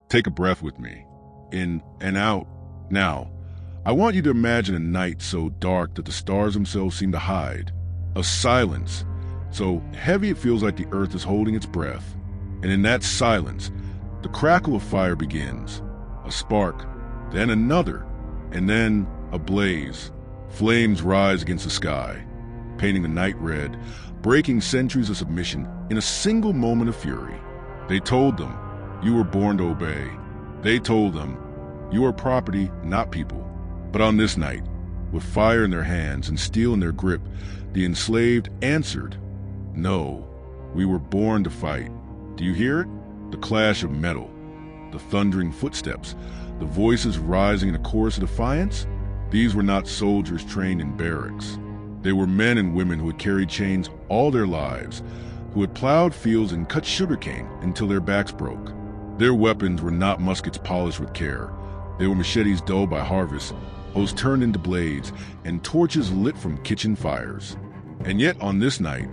Take a breath with me. In and out. Now, I want you to imagine a night so dark that the stars themselves seem to hide. A silence so heavy it feels like the earth is holding its breath. And in that silence, the crackle of fire begins. A spark, then another, and then a blaze. Flames rise against the sky, painting the night red, breaking centuries of submission in a single moment of fury. They told them, you were born to obey. They told them, you are property, not people. But on this night, with fire in their hands and steel in their grip, the enslaved answered, no, we were born to fight. Do you hear it? The clash of metal, the thundering footsteps, the voices rising in a chorus of defiance. These were not soldiers trained in barracks. They were men and women who had carried chains all their lives, who had plowed fields and cut sugarcane until their backs broke. Their weapons were not muskets polished with care. They were machetes dulled by harvest, hoes turned into blades, and torches lit from kitchen fires. And yet on this night,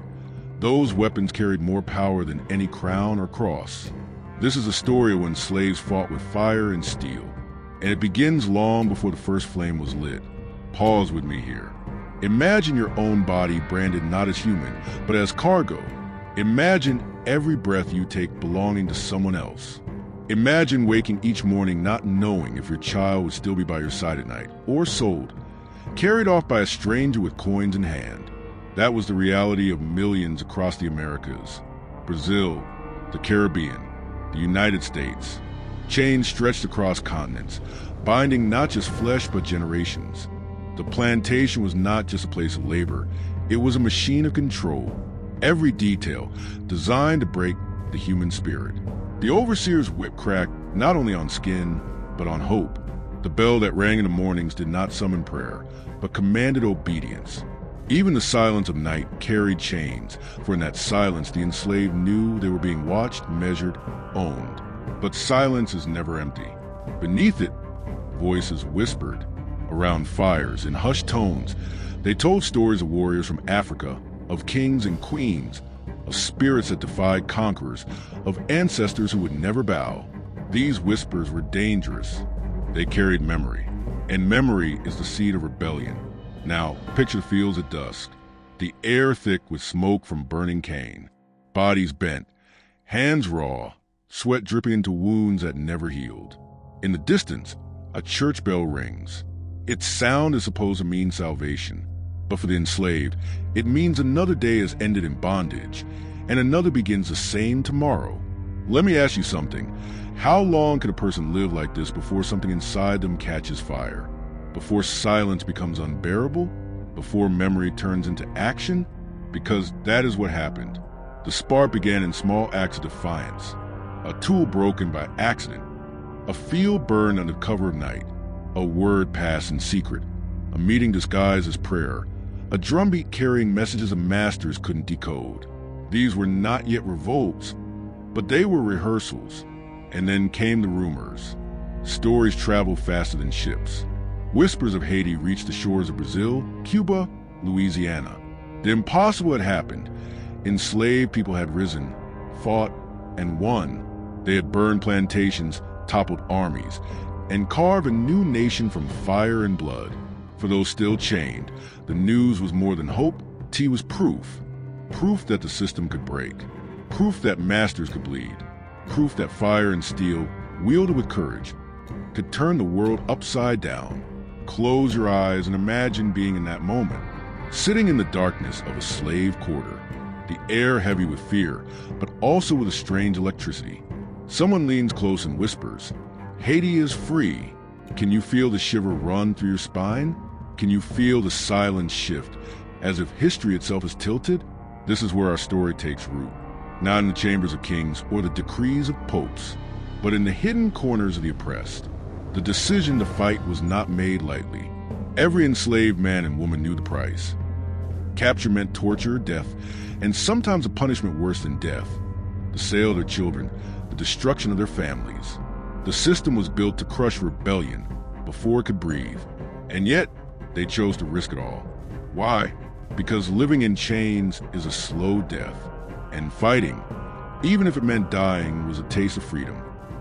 those weapons carried more power than any crown or cross. This is a story of when slaves fought with fire and steel, and it begins long before the first flame was lit. Pause with me here. Imagine your own body branded not as human, but as cargo. Imagine every breath you take belonging to someone else. Imagine waking each morning not knowing if your child would still be by your side at night, or sold, carried off by a stranger with coins in hand. That was the reality of millions across the Americas, Brazil, the Caribbean, the United States. Chains stretched across continents, binding not just flesh but generations. The plantation was not just a place of labor, it was a machine of control. Every detail designed to break the human spirit. The overseer's whip cracked not only on skin, but on hope. The bell that rang in the mornings did not summon prayer, but commanded obedience. Even the silence of night carried chains, for in that silence the enslaved knew they were being watched, measured, owned. But silence is never empty. Beneath it, voices whispered. Around fires, in hushed tones, they told stories of warriors from Africa, of kings and queens, of spirits that defied conquerors, of ancestors who would never bow. These whispers were dangerous. They carried memory, and memory is the seed of rebellion. Now, picture the fields at dusk, the air thick with smoke from burning cane, bodies bent, hands raw, sweat dripping into wounds that never healed. In the distance, a church bell rings. Its sound is supposed to mean salvation, but for the enslaved, it means another day has ended in bondage, and another begins the same tomorrow. Let me ask you something. How long can a person live like this before something inside them catches fire? Before silence becomes unbearable? Before memory turns into action? Because that is what happened. The spark began in small acts of defiance. A tool broken by accident. A field burned under cover of night. A word passed in secret. A meeting disguised as prayer. A drumbeat carrying messages of masters couldn't decode. These were not yet revolts, but they were rehearsals. And then came the rumors. Stories traveled faster than ships. Whispers of Haiti reached the shores of Brazil, Cuba, Louisiana. The impossible had happened. Enslaved people had risen, fought, and won. They had burned plantations, toppled armies, and carved a new nation from fire and blood. For those still chained, the news was more than hope, tea was proof. Proof that the system could break. Proof that masters could bleed. Proof that fire and steel, wielded with courage, could turn the world upside down. Close your eyes and imagine being in that moment, sitting in the darkness of a slave quarter, the air heavy with fear, but also with a strange electricity. Someone leans close and whispers, Haiti is free. Can you feel the shiver run through your spine? Can you feel the silence shift, as if history itself is tilted? This is where our story takes root, not in the chambers of kings or the decrees of popes, but in the hidden corners of the oppressed. The decision to fight was not made lightly. Every enslaved man and woman knew the price. Capture meant torture or death, and sometimes a punishment worse than death. The sale of their children, the destruction of their families. The system was built to crush rebellion before it could breathe, and yet they chose to risk it all. Why? Because living in chains is a slow death, and fighting, even if it meant dying, was a taste of freedom.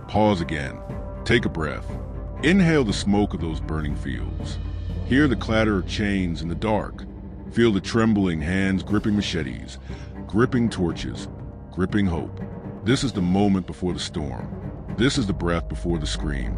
Pause again. Take a breath. Inhale the smoke of those burning fields. Hear the clatter of chains in the dark. Feel the trembling hands gripping machetes, gripping torches, gripping hope. This is the moment before the storm. This is the breath before the scream.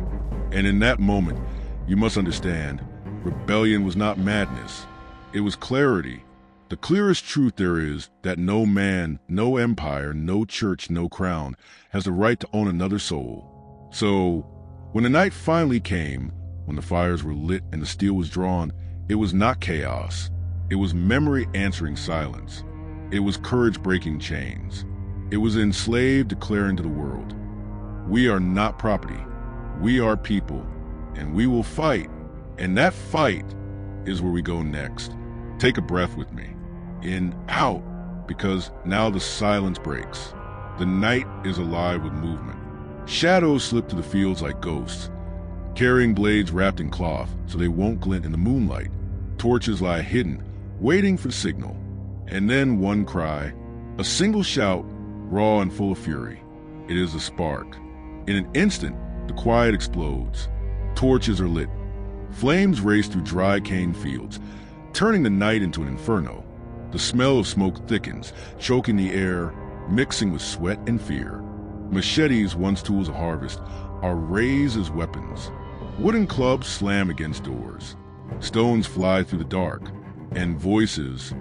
And in that moment, you must understand, rebellion was not madness. It was clarity. The clearest truth there is that no man, no empire, no church, no crown has the right to own another soul. So, when the night finally came, when the fires were lit and the steel was drawn, it was not chaos. It was memory answering silence. It was courage breaking chains. It was enslaved declaring to the world, we are not property. We are people, and we will fight. And that fight is where we go next. Take a breath with me. In, out, because now the silence breaks. The night is alive with movement. Shadows slip through the fields like ghosts, carrying blades wrapped in cloth so they won't glint in the moonlight. Torches lie hidden, waiting for the signal. And then one cry, a single shout, raw and full of fury. It is a spark. In an instant, the quiet explodes. Torches are lit. Flames race through dry cane fields, turning the night into an inferno. The smell of smoke thickens, choking the air, mixing with sweat and fear. Machetes, once tools of harvest, are raised as weapons. Wooden clubs slam against doors. Stones fly through the dark. And voices,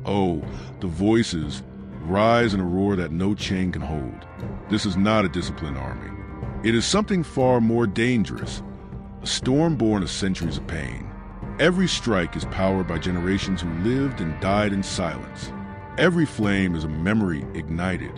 oh, the voices, rise in a roar that no chain can hold. This is not a disciplined army. It is something far more dangerous, a storm born of centuries of pain. Every strike is powered by generations who lived and died in silence. Every flame is a memory ignited.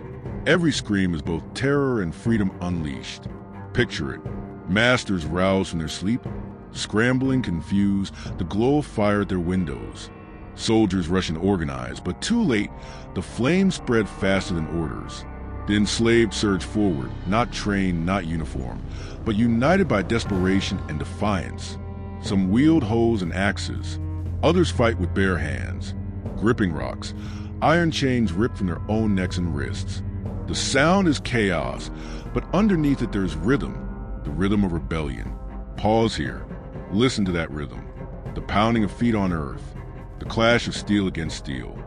Every scream is both terror and freedom unleashed. Picture it. Masters roused from their sleep, scrambling, confused, the glow of fire at their windows. Soldiers rush and organize, but too late, the flames spread faster than orders. The enslaved surge forward, not trained, not uniformed, but united by desperation and defiance. Some wield hoes and axes. Others fight with bare hands, gripping rocks, iron chains ripped from their own necks and wrists. The sound is chaos, but underneath it there's rhythm, the rhythm of rebellion. Pause here. Listen to that rhythm. The pounding of feet on earth, the clash of steel against steel,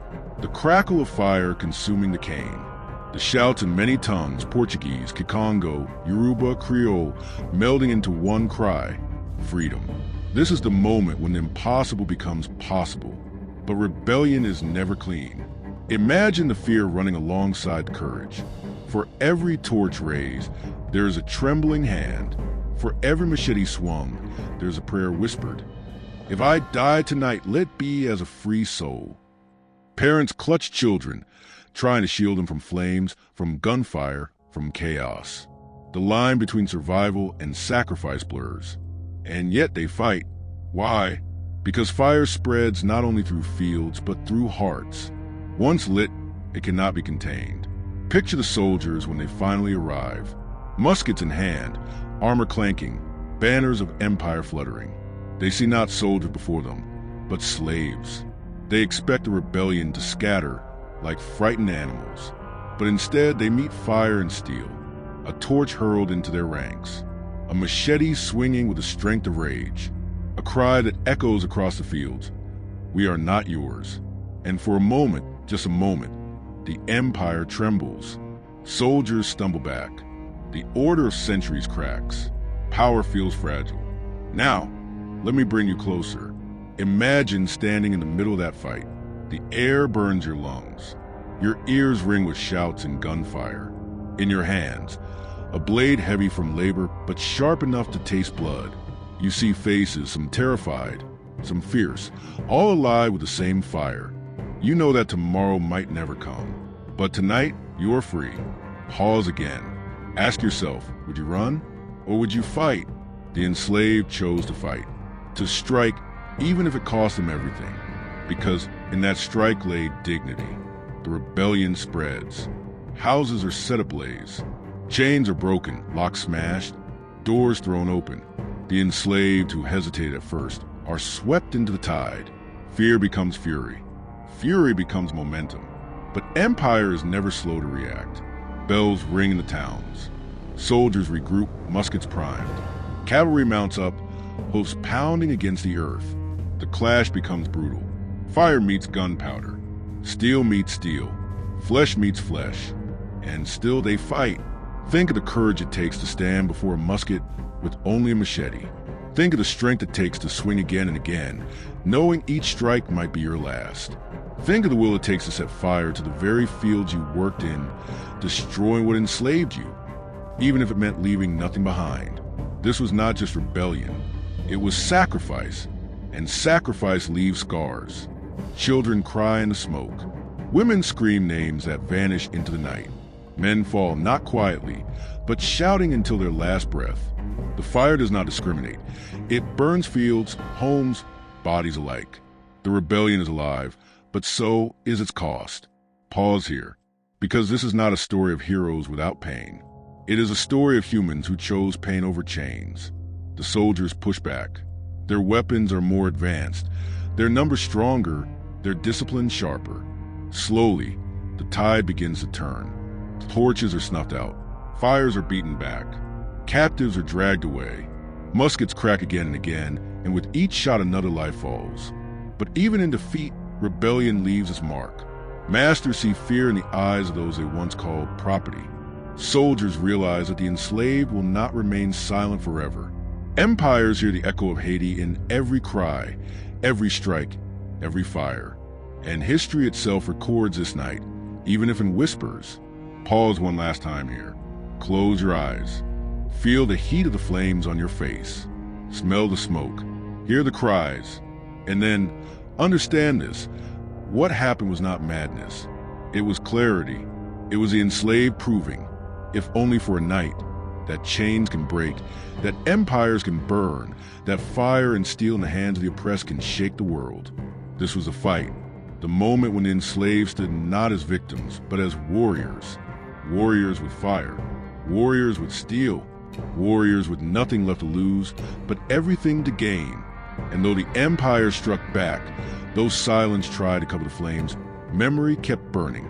the crackle of fire consuming the cane. The shouts in many tongues, Portuguese, Kikongo, Yoruba, Creole, melding into one cry, freedom. This is the moment when the impossible becomes possible. But rebellion is never clean. Imagine the fear running alongside courage. For every torch raised, there is a trembling hand. For every machete swung, there is a prayer whispered. If I die tonight, let be as a free soul. Parents clutch children, trying to shield them from flames, from gunfire, from chaos. The line between survival and sacrifice blurs. And yet they fight. Why? Because fire spreads not only through fields, but through hearts. Once lit, it cannot be contained. Picture the soldiers when they finally arrive. Muskets in hand, armor clanking, banners of empire fluttering. They see not soldiers before them, but slaves. They expect the rebellion to scatter like frightened animals, but instead they meet fire and steel, a torch hurled into their ranks, a machete swinging with the strength of rage, a cry that echoes across the fields, we are not yours. And for a moment, just a moment, the empire trembles. Soldiers stumble back. The order of centuries cracks. Power feels fragile. Now, let me bring you closer. Imagine standing in the middle of that fight. The air burns your lungs. Your ears ring with shouts and gunfire. In your hands, a blade heavy from labor, but sharp enough to taste blood. You see faces, some terrified, some fierce, all alive with the same fire. You know that tomorrow might never come. But tonight, you're free. Pause again. Ask yourself, would you run or would you fight? The enslaved chose to fight, to strike even if it cost them everything, because in that strike lay dignity. The rebellion spreads. Houses are set ablaze. Chains are broken, locks smashed, doors thrown open. The enslaved who hesitated at first are swept into the tide. Fear becomes fury. Fury becomes momentum. But empire is never slow to react. Bells ring in the towns. Soldiers regroup, muskets primed. Cavalry mounts up, hoofs pounding against the earth. The clash becomes brutal. Fire meets gunpowder. Steel meets steel. Flesh meets flesh. And still they fight. Think of the courage it takes to stand before a musket with only a machete. Think of the strength it takes to swing again and again, knowing each strike might be your last. Think of the will it takes to set fire to the very fields you worked in, destroying what enslaved you, even if it meant leaving nothing behind. This was not just rebellion, it was sacrifice, and sacrifice leaves scars. Children cry in the smoke. Women scream names that vanish into the night. Men fall not quietly, but shouting until their last breath. The fire does not discriminate. It burns fields, homes, bodies alike. The rebellion is alive, but so is its cost. Pause here, because this is not a story of heroes without pain. It is a story of humans who chose pain over chains. The soldiers push back. Their weapons are more advanced, their numbers stronger, their discipline sharper. Slowly, the tide begins to turn. Torches are snuffed out. Fires are beaten back. Captives are dragged away. Muskets crack again and again, and with each shot another life falls. But even in defeat, rebellion leaves its mark. Masters see fear in the eyes of those they once called property. Soldiers realize that the enslaved will not remain silent forever. Empires hear the echo of Haiti in every cry, every strike, every fire. And history itself records this night, even if in whispers. Pause one last time here. Close your eyes. Feel the heat of the flames on your face. Smell the smoke. Hear the cries. And then understand this. What happened was not madness. It was clarity. It was the enslaved proving, if only for a night, that chains can break, that empires can burn, that fire and steel in the hands of the oppressed can shake the world. This was a fight. The moment when the enslaved stood not as victims, but as warriors. Warriors with fire. Warriors with steel. Warriors with nothing left to lose, but everything to gain. And though the empire struck back, though silence tried to cover the flames, memory kept burning.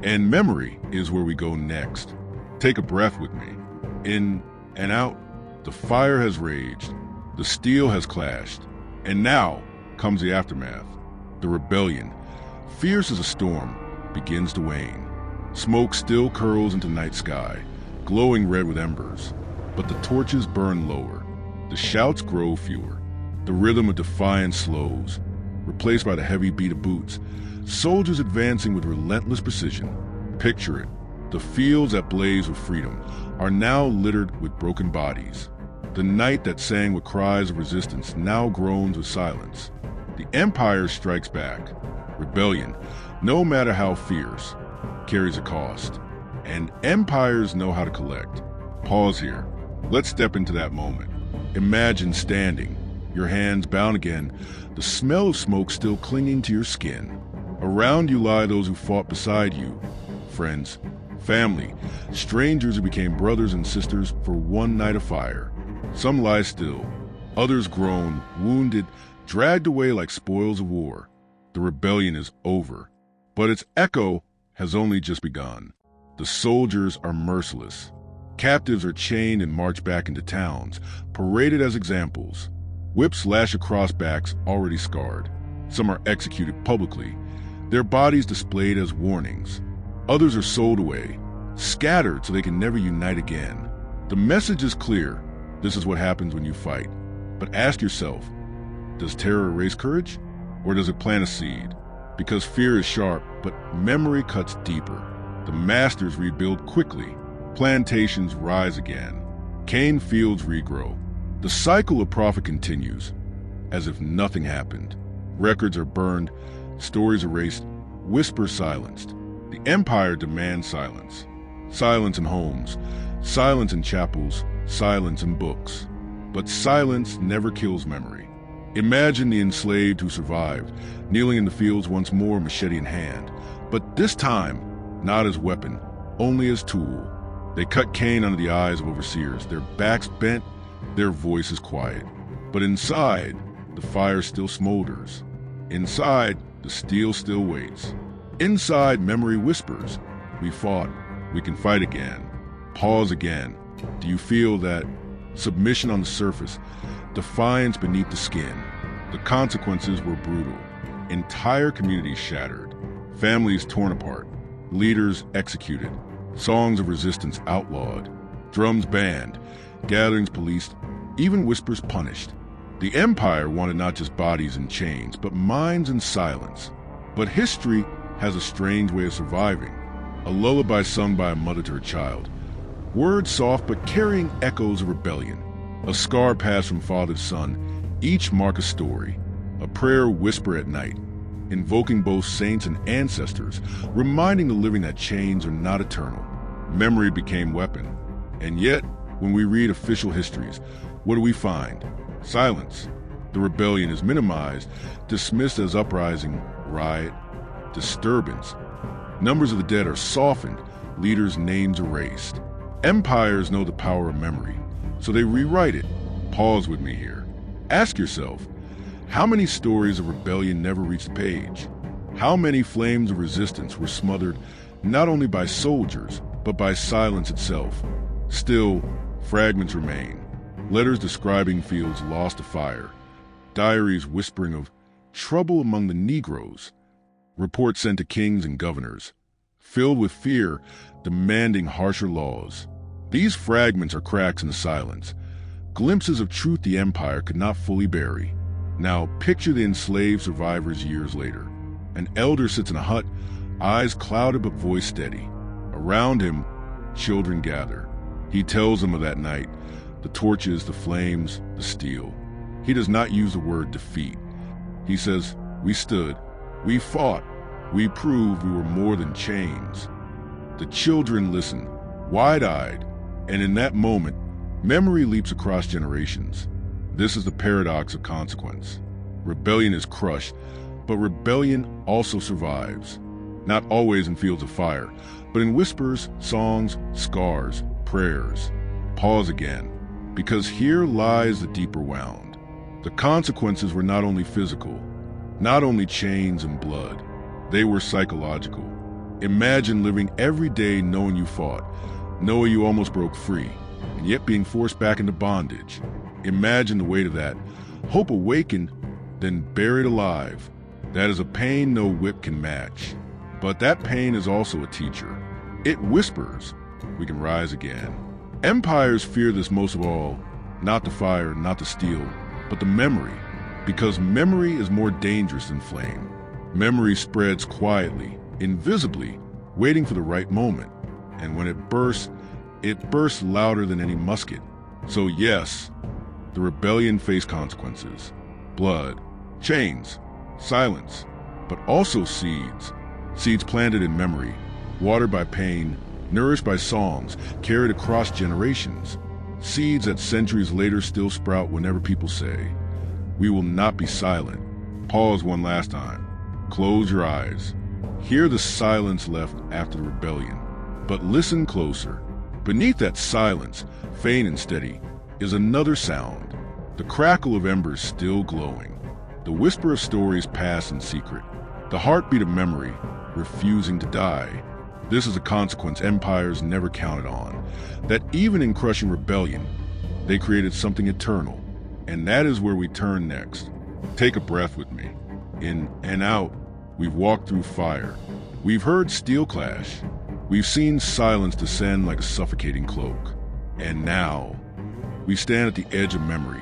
And memory is where we go next. Take a breath with me. In and out, the fire has raged, the steel has clashed, and now comes the aftermath. The rebellion, fierce as a storm, begins to wane. Smoke still curls into night sky, glowing red with embers, but the torches burn lower. The shouts grow fewer. The rhythm of defiance slows, replaced by the heavy beat of boots. Soldiers advancing with relentless precision. Picture it. The fields that blaze with freedom are now littered with broken bodies. The night that sang with cries of resistance now groans with silence. The empire strikes back. Rebellion, no matter how fierce, carries a cost. And empires know how to collect. Pause here. Let's step into that moment. Imagine standing, your hands bound again, the smell of smoke still clinging to your skin. Around you lie those who fought beside you, friends, family, strangers who became brothers and sisters for one night of fire. Some lie still, others groan, wounded, dragged away like spoils of war. The rebellion is over, but its echo has only just begun. The soldiers are merciless. Captives are chained and marched back into towns, paraded as examples. Whips lash across backs already scarred. Some are executed publicly, their bodies displayed as warnings. Others are sold away, scattered so they can never unite again. The message is clear. This is what happens when you fight. But ask yourself, does terror erase courage? Or does it plant a seed? Because fear is sharp, but memory cuts deeper. The masters rebuild quickly. Plantations rise again. Cane fields regrow. The cycle of profit continues, as if nothing happened. Records are burned, stories erased, whispers silenced. The empire demands silence. Silence in homes, silence in chapels, silence in books. But silence never kills memory. Imagine the enslaved who survived, kneeling in the fields once more, machete in hand. But this time, not as weapon, only as tool. They cut cane under the eyes of overseers, their backs bent, their voices quiet. But inside, the fire still smolders. Inside, the steel still waits. Inside, memory whispers, we fought, we can fight again. Pause again. Do you feel that submission on the surface, defiance beneath the skin? The consequences were brutal. Entire communities shattered, families torn apart, leaders executed, songs of resistance outlawed, drums banned, gatherings policed, even whispers punished. The empire wanted not just bodies in chains, but minds in silence. But history has a strange way of surviving, a lullaby sung by a mother to her child. Words soft but carrying echoes of rebellion. A scar passed from father to son, each mark a story. A prayer whisper at night, invoking both saints and ancestors, reminding the living that chains are not eternal. Memory became weapon. And yet, when we read official histories, what do we find? Silence. The rebellion is minimized, dismissed as uprising, riot, disturbance. Numbers of the dead are softened, leaders' names erased. Empires know the power of memory, so they rewrite it. Pause with me here. Ask yourself, how many stories of rebellion never reached the page? How many flames of resistance were smothered not only by soldiers, but by silence itself? Still, fragments remain. Letters describing fields lost to fire. Diaries whispering of trouble among the Negroes. Reports sent to kings and governors, filled with fear, demanding harsher laws. These fragments are cracks in the silence, glimpses of truth the empire could not fully bury. Now picture the enslaved survivors years later. An elder sits in a hut, eyes clouded but voice steady. Around him, children gather. He tells them of that night, the torches, the flames, the steel. He does not use the word defeat. He says, we stood, we fought, we proved we were more than chains. The children listen, wide-eyed, and in that moment, memory leaps across generations. This is the paradox of consequence. Rebellion is crushed, but rebellion also survives. Not always in fields of fire, but in whispers, songs, scars, prayers. Pause again, because here lies the deeper wound. The consequences were not only physical, not only chains and blood, they were psychological. Imagine living every day knowing you fought, knowing you almost broke free, and yet being forced back into bondage. Imagine the weight of that. Hope awakened, then buried alive. That is a pain no whip can match. But that pain is also a teacher. It whispers, we can rise again. Empires fear this most of all, not the fire, not the steel, but the memory, because memory is more dangerous than flame. Memory spreads quietly, invisibly, waiting for the right moment. And when it bursts louder than any musket. So yes, the rebellion faced consequences. Blood, chains, silence, but also seeds. Seeds planted in memory, watered by pain, nourished by songs, carried across generations. Seeds that centuries later still sprout whenever people say, we will not be silent. Pause one last time. Close your eyes. Hear the silence left after the rebellion. But listen closer. Beneath that silence, faint and steady, is another sound. The crackle of embers still glowing. The whisper of stories passed in secret. The heartbeat of memory, refusing to die. This is a consequence empires never counted on. That even in crushing rebellion, they created something eternal. And that is where we turn next. Take a breath with me. In and out, we've walked through fire. We've heard steel clash. We've seen silence descend like a suffocating cloak. And now, we stand at the edge of memory,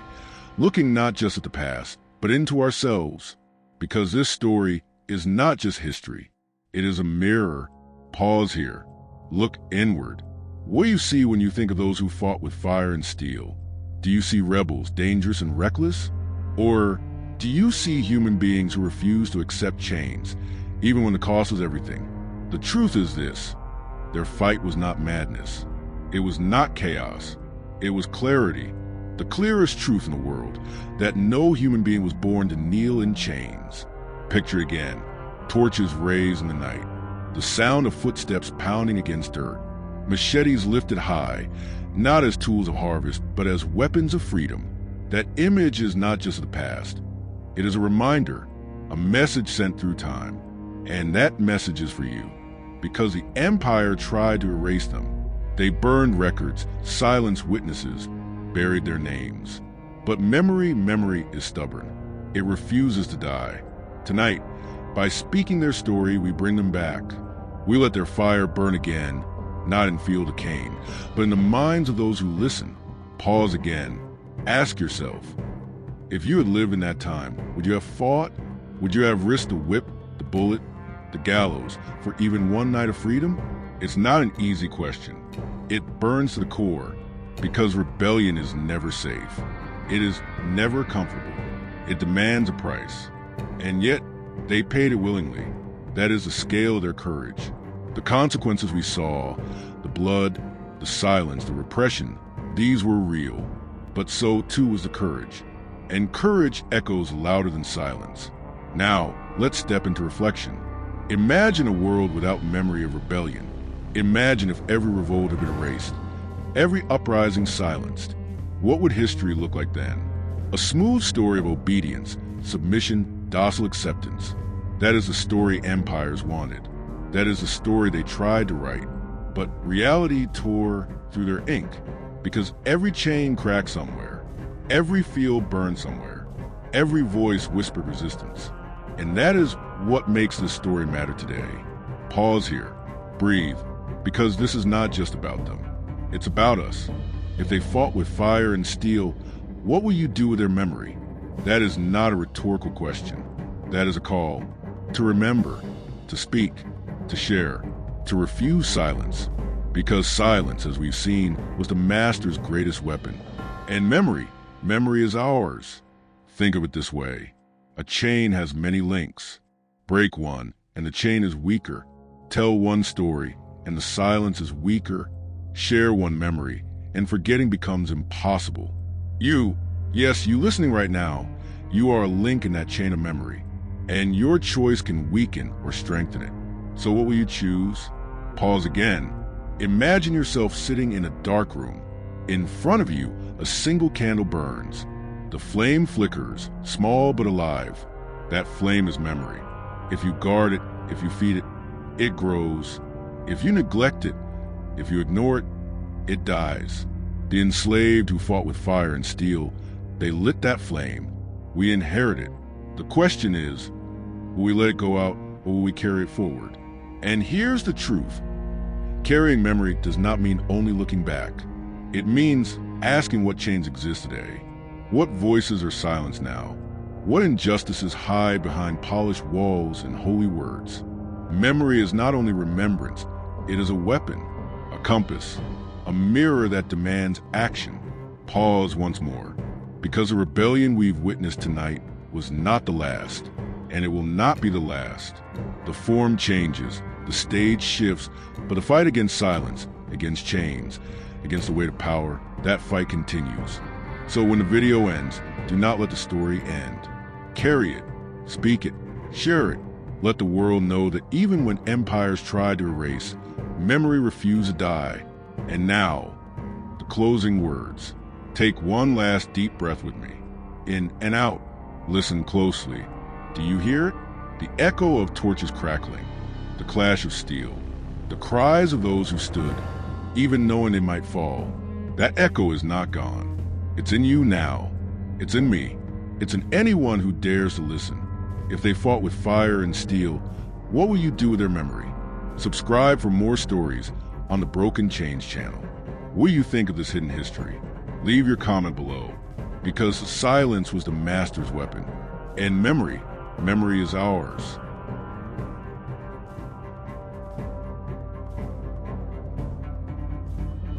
looking not just at the past, but into ourselves. Because this story is not just history. It is a mirror. Pause here. Look inward. What do you see when you think of those who fought with fire and steel? Do you see rebels, dangerous and reckless? Or do you see human beings who refuse to accept chains, even when the cost was everything? The truth is this. Their fight was not madness. It was not chaos. It was clarity. The clearest truth in the world, that no human being was born to kneel in chains. Picture again. Torches raised in the night. The sound of footsteps pounding against dirt. Machetes lifted high, not as tools of harvest, but as weapons of freedom. That image is not just the past. It is a reminder, a message sent through time. And that message is for you. Because the empire tried to erase them. They burned records, silenced witnesses, buried their names. But memory is stubborn. It refuses to die. Tonight, by speaking their story, we bring them back. We let their fire burn again, not in field of Cain, but in the minds of those who listen. Pause again. Ask yourself, if you had lived in that time, would you have fought? Would you have risked the whip, the bullet, the gallows for even one night of freedom? It's not an easy question. It burns to the core because rebellion is never safe. It is never comfortable. It demands a price. And yet, they paid it willingly. That is the scale of their courage. The consequences we saw, the blood, the silence, the repression, these were real. But so too was the courage. And courage echoes louder than silence. Now, let's step into reflection. Imagine a world without memory of rebellion. Imagine if every revolt had been erased, every uprising silenced. What would history look like then? A smooth story of obedience, submission, docile acceptance. That is the story empires wanted. That is the story they tried to write. But reality tore through their ink, because every chain cracked somewhere, every field burned somewhere, every voice whispered resistance. And that is what makes this story matter today. Pause here, breathe, because this is not just about them. It's about us. If they fought with fire and steel, what will you do with their memory? That is not a rhetorical question. That is a call to remember, to speak, to share, to refuse silence. Because silence, as we've seen, was the master's greatest weapon. And memory is ours. Think of it this way. A chain has many links. Break one, and the chain is weaker. Tell one story, and the silence is weaker. Share one memory, and forgetting becomes impossible. You listening right now, you are a link in that chain of memory, and your choice can weaken or strengthen it. So what will you choose? Pause again. Imagine yourself sitting in a dark room. In front of you, a single candle burns. The flame flickers, small but alive. That flame is memory. If you guard it, if you feed it, it grows. If you neglect it, if you ignore it, it dies. The enslaved who fought with fire and steel, they lit that flame. We inherit it. The question is, will we let it go out or will we carry it forward? And here's the truth. Carrying memory does not mean only looking back. It means asking what chains exist today. What voices are silenced now? What injustices hide behind polished walls and holy words? Memory is not only remembrance, it is a weapon, a compass, a mirror that demands action. Pause once more, because the rebellion we've witnessed tonight was not the last, and it will not be the last. The form changes, the stage shifts, but the fight against silence, against chains, against the weight of power, that fight continues. So when the video ends, do not let the story end. Carry it, speak it, share it. Let the world know that even when empires tried to erase, memory refused to die. And now, the closing words. Take one last deep breath with me. In and out. Listen closely. Do you hear it? The echo of torches crackling, the clash of steel, the cries of those who stood, even knowing they might fall. That echo is not gone. It's in you now. It's in me. It's in anyone who dares to listen. If they fought with fire and steel, what will you do with their memory? Subscribe for more stories on the Broken Chains channel. What do you think of this hidden history? Leave your comment below, because silence was the master's weapon. And memory is ours.